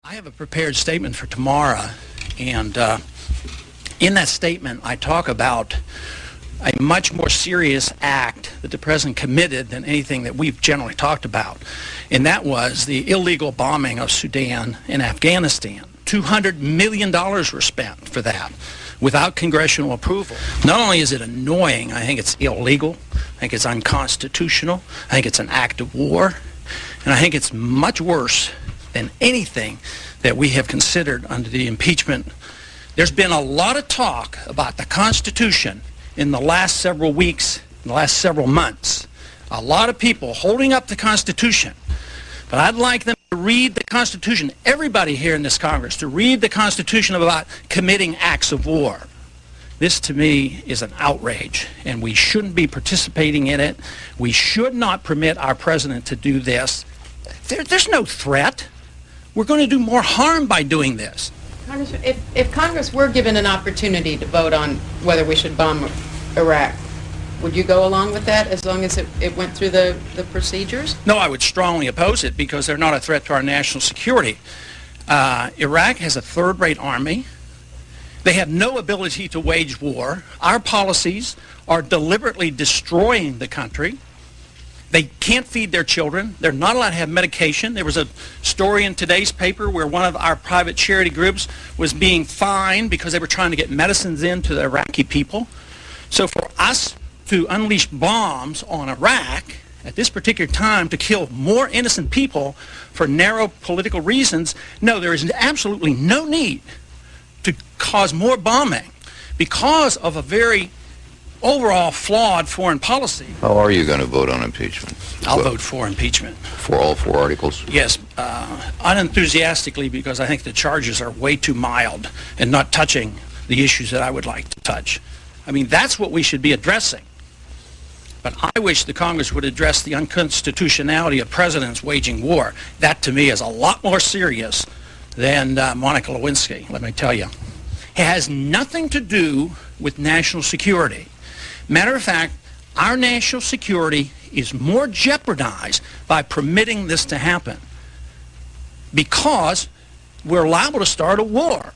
I have a prepared statement for tomorrow, and in that statement I talk about a much more serious act that the President committed than anything that we've generally talked about, and that was the illegal bombing of Sudan and Afghanistan. $200 million were spent for that without congressional approval. Not only is it annoying, I think it's illegal, I think it's unconstitutional, I think it's an act of war, and I think it's much worse than anything that we have considered under the impeachment. There's been a lot of talk about the Constitution in the last several weeks, in the last several months. A lot of people holding up the Constitution. But I'd like them to read the Constitution, everybody here in this Congress, to read the Constitution about committing acts of war. This, to me, is an outrage, and we shouldn't be participating in it. We should not permit our President to do this. There's no threat. We're going to do more harm by doing this. Congressman, if Congress were given an opportunity to vote on whether we should bomb Iraq, would you go along with that as long as it went through the procedures? No, I would strongly oppose it because they're not a threat to our national security. Iraq has a third-rate army. They have no ability to wage war. Our policies are deliberately destroying the country. They can't feed their children. They're not allowed to have medication. There was a story in today's paper where one of our private charity groups was being fined because they were trying to get medicines into the Iraqi people. So for us to unleash bombs on Iraq at this particular time to kill more innocent people for narrow political reasons, no, there is absolutely no need to cause more bombing because of a very overall flawed foreign policy. How are you going to vote on impeachment? I'll vote for impeachment. For all 4 articles? Yes, unenthusiastically, because I think the charges are way too mild and not touching the issues that I would like to touch. I mean, that's what we should be addressing. But I wish the Congress would address the unconstitutionality of presidents waging war. That, to me, is a lot more serious than Monica Lewinsky, let me tell you. It has nothing to do with national security. Matter of fact, our national security is more jeopardized by permitting this to happen because we're liable to start a war.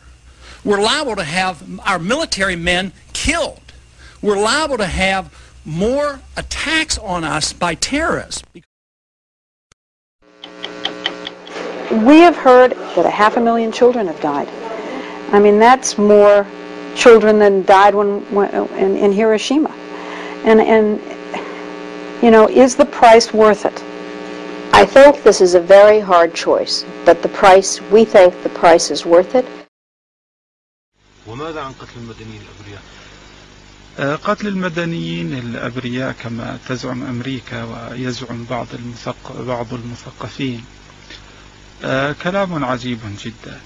We're liable to have our military men killed. We're liable to have more attacks on us by terrorists. We have heard that 500,000 children have died. I mean, that's more children than died in Hiroshima. And you know, is the price worth it? I think this is a very hard choice, but we think the price is worth it. وماذا عن قتل المدنيين الأبرياء؟ قتل المدنيين الأبرياء كما تزعم أمريكا ويزعم بعض المثقفين كلام عجيب جدا.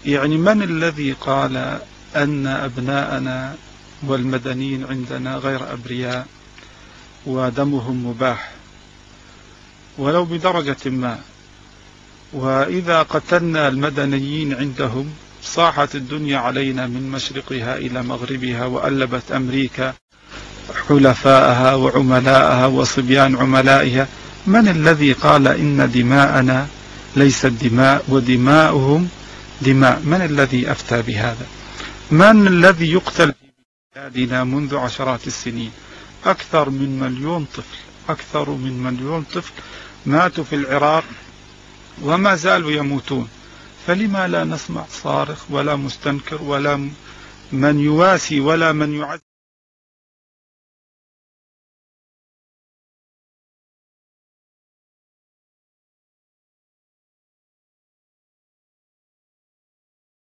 يعني من الذي قال أن أبناءنا والمدنيين عندنا غير أبرياء ودمهم مباح ولو بدرجة ما؟ وإذا قتلنا المدنيين عندهم صاحت الدنيا علينا من مشرقها إلى مغربها وألبت أمريكا حلفائها وعملائها وصبيان عملائها. من الذي قال إن دماءنا ليست دماء ودماؤهم دماء؟ من الذي أفتى بهذا؟ من الذي يقتل في بلادنا منذ عشرات السنين؟ أكثر من مليون طفل ماتوا في العراق وما زالوا يموتون. فلما لا نسمع صارخ ولا مستنكر ولا من يواسي ولا من يعز